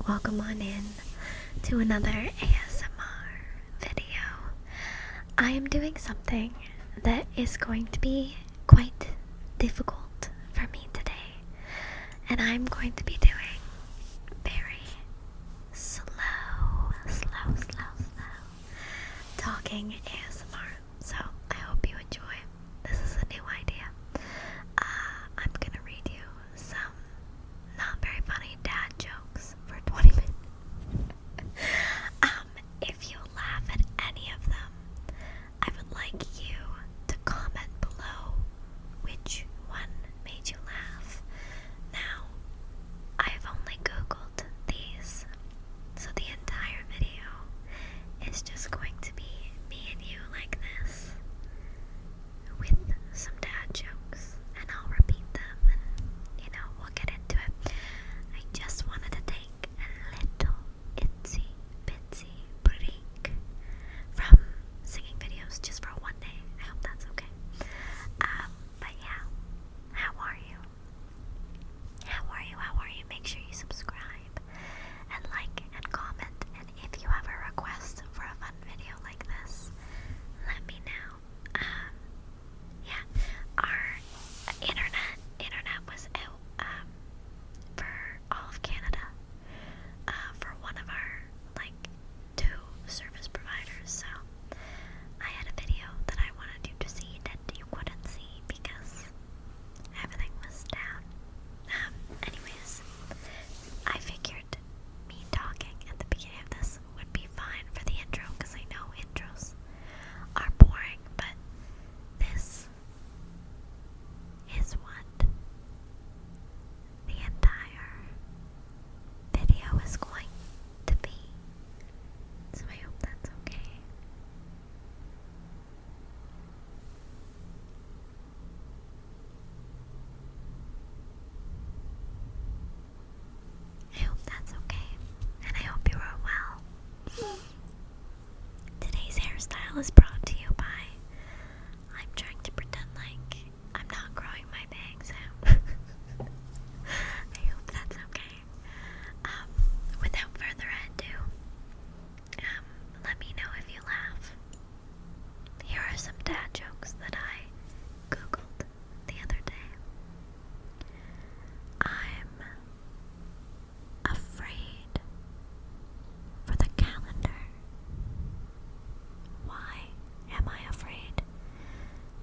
welcome on in to another ASMR video. I am doing something that is going to be quite difficult for me today, and I'm going to be doing very slow talking ASMR, so I hope you enjoy. This is a new idea. I'm gonna read you some not very funny dad jokes for 20 minutes. If you laugh at any of them, I would like you to comment below which one made you laugh. Now, I've only Googled these, so the entire video is just going to be me and you like this, with some dad jokes, and I'll repeat them, and we'll get into it. I just wanted to take a little itsy bitsy break from singing videos just for one day. I hope that's okay. But yeah, how are you? How are you? Make sure you subscribe and like and comment, and if you have a request for a fun video like this, let me know. Yeah, our internet was out for all of Canada for one of our two service providers, so I had a video that I wanted you to see that you couldn't see because everything was down. Anyways, I figured me talking at the beginning of this would be fine for the intro, because I know intros are boring, but this is what the entire video is going to be. So I hope that's okay. I hope that's okay, and I hope you are well. Today's hairstyle is brought to you by, I'm trying to pretend like I'm not growing my bangs out. I hope that's okay. Without further ado, let me know if you laugh. Here are some dad jokes that I Googled the other day. I'm afraid for the calendar. Why am I afraid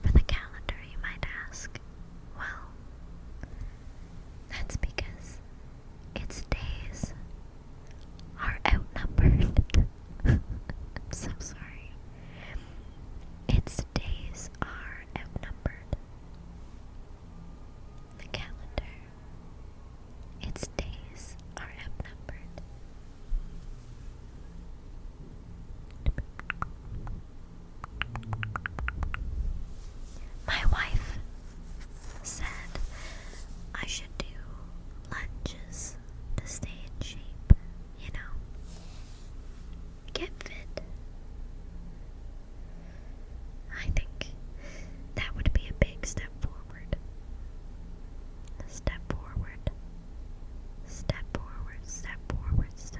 for the calendar, you might ask? Well, that's because its days are outnumbered. I'm so sorry. Its days are outnumbered. The calendar. Its days are outnumbered. My wife said I should do lunges to stay in shape, get fit. I think that would be a big step forward. Step forward. Step forward. Step forward. Step.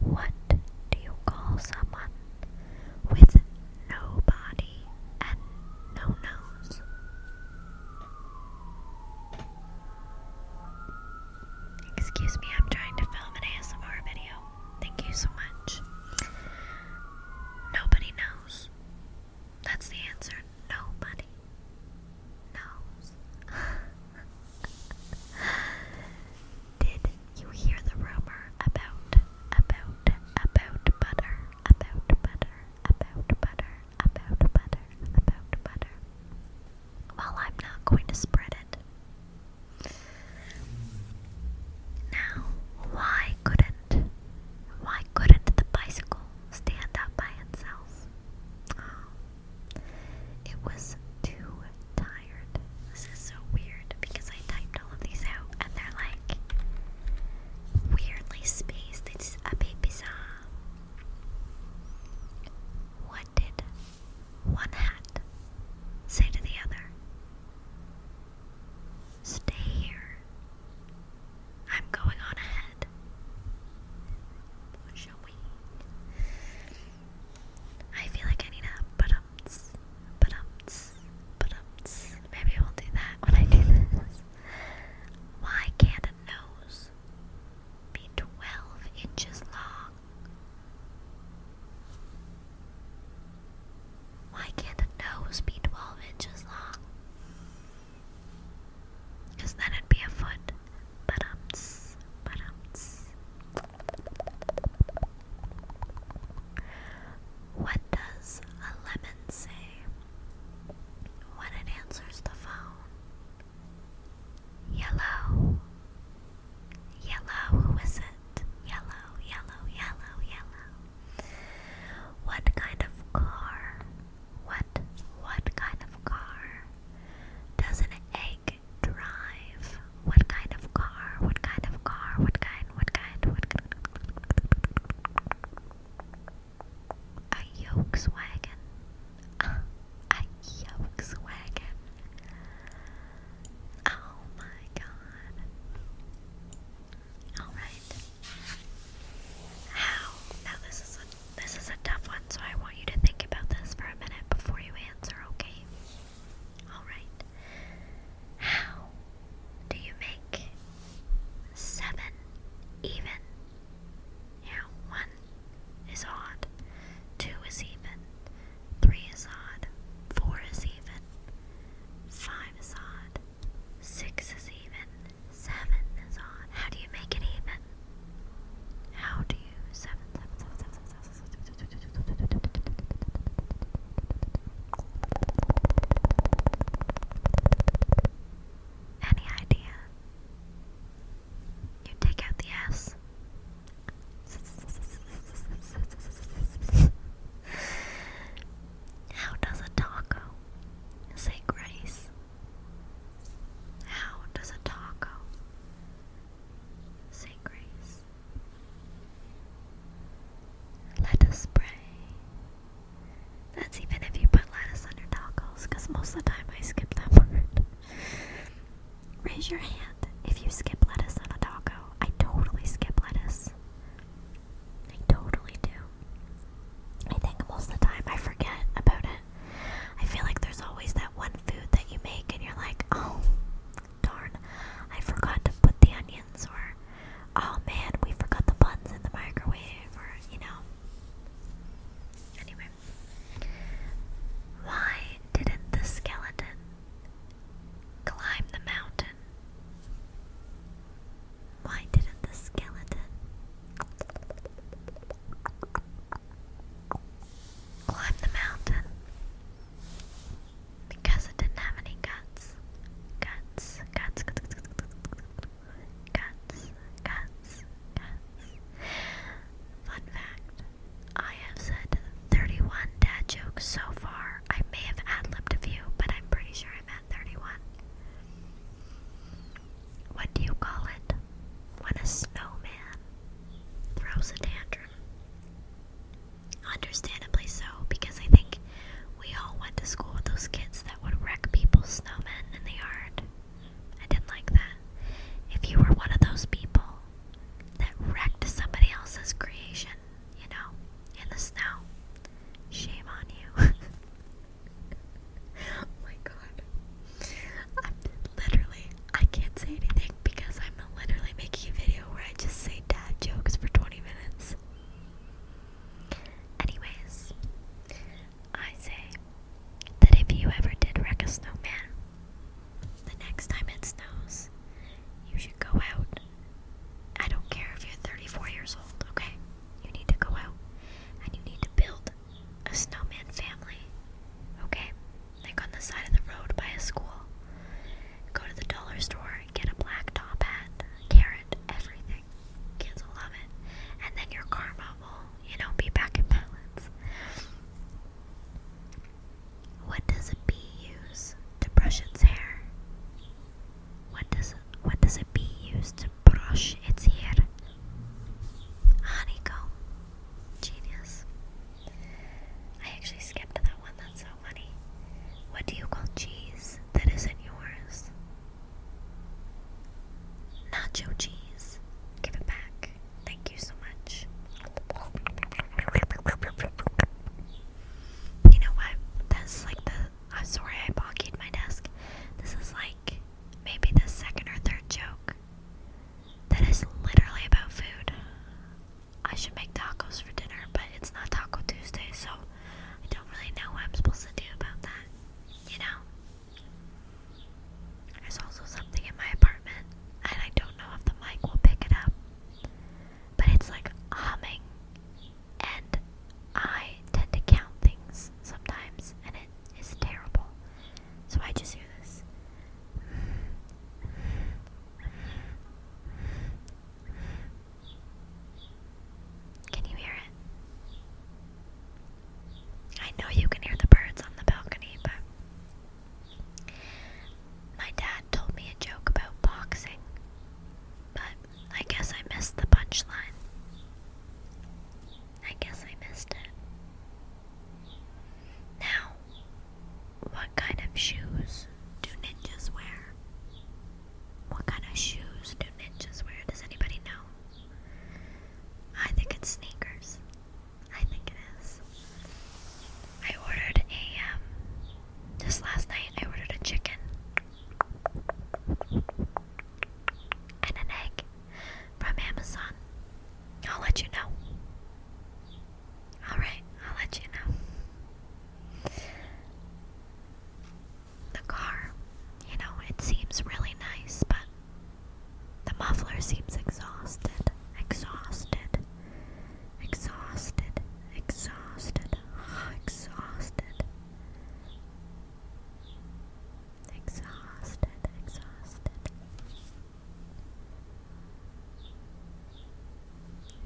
What do you call someone with no body and no nose? Excuse me, I'm trying to film an ASMR video. Thank you so much. Nobody knows. That's the answer. Nobody knows. Did you hear the rumor about butter? Well, I'm not going to spread it. Now, why couldn't the bicycle stand up by itself? It was too tired. This is so weird because I typed all of these out and they're like weirdly spaced. It's a bit bizarre. What did one hat say to the other? Stay here. I'm going on ahead. Shall we? I feel like I need a but-ums. Maybe we'll do that when I do this. Why can't a nose be 12 inches long? Why can't a nose be 12 inches long? Because then it'd be a foot. But-ums. What does a lemon say when it answers the phone? Yellow. Who is it? Yellow. What kind of car? What kind of car does an egg drive? What kind of car? What kind? A Volkswagen. A Volkswagen. Oh my god. Alright. How? Now this is a tough one, so I want you to think about this for a minute before you answer, okay? Alright. How do you make 7 even? Yeah, 1 is odd, 2 is even, 3 is odd, 4 is even, 5 is odd, 6 is even, 7 is odd. How do you make it even? How do you 7? Any idea? You take out the S. How does a taco say grace? How does a taco say grace? Lettuce spray. That's even if you put lettuce on your tacos, because most of the time I skip that word. Raise your hand if you skip lettuce on a taco. I totally skip lettuce. I totally do. I think most of the time I forget about it. I feel like there's always that one food that you make and you're like, oh, darn, I forgot to put the onions, or oh man, we forgot the buns in the microwave, or Anyway. Why didn't the skeleton climb the mountain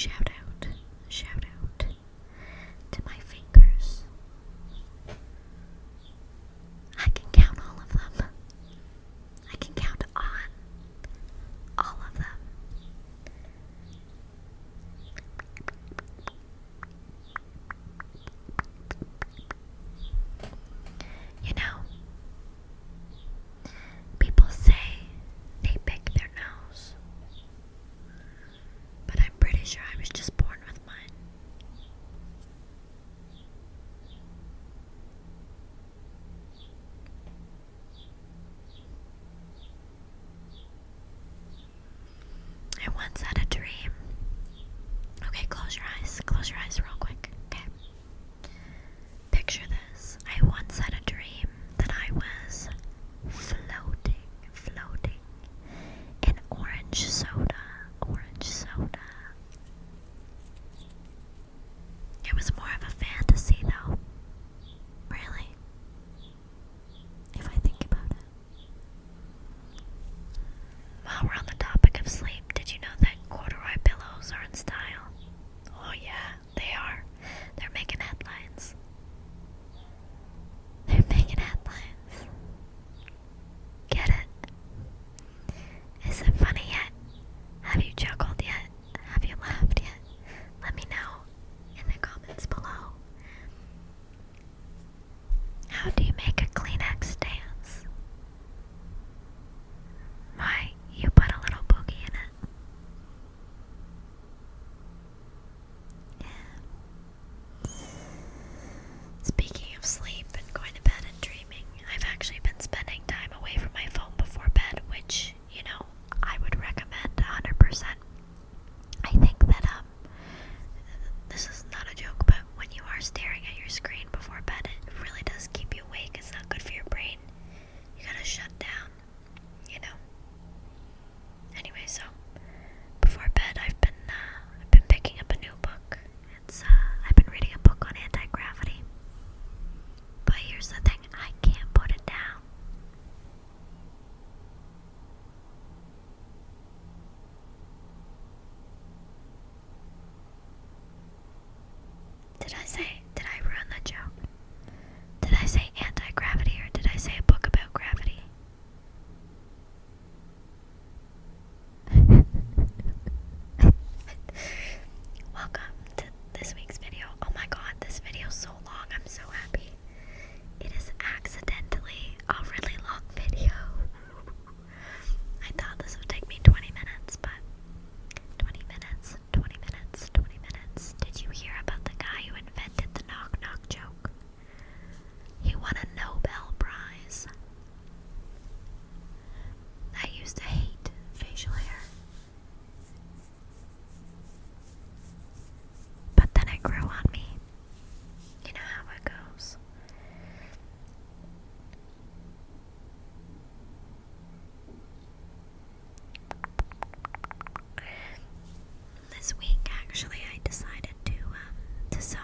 shout out to my fingers. I can count all of them. I can count on all of them. You know, people say they pick their nose, but I'm pretty sure I was just born with mine. I once had a dream. Okay, close your eyes real quick, okay? Picture this. I once had a dream that I was floating in orange soda. It was more of a fantasy though. Really. If I think about it. While we're on the topic of sleep, did you know that corduroy pillows are in style? Oh yeah, they are. They're making headlines. Get it? Is it funny yet? Have you chuckled yet? Have you laughed yet? Let me know in the comments below. How do you make a Kleenex dance? Why, you put a little boogie in it. Yeah. Speaking of sleep and going to bed and dreaming, I've actually been spending time away from my phone before bed, which, you know, I would recommend 100%. I think that, this is not a joke, but when you are staring at your screen before bed, it really does keep you awake. It's not good for your brain. You gotta shut down, you know. Anyway, so before bed, I've been picking up a new book. I've been reading a book on anti-gravity. But here's the thing, I can't put it down. Did I ruin the joke? Did I say anti-gravity or did I say a book about gravity? Welcome to this week's video. Oh my god, this video is so long. I'm so happy. It is accidentally a really long video. I thought this would take me 20 minutes, but 20 minutes. Did you hear about the guy who invented the knock-knock joke? He won a Nobel Prize. I used to hate facial hair. But then it grew on me. You know how it goes. This week, actually, I decided to sell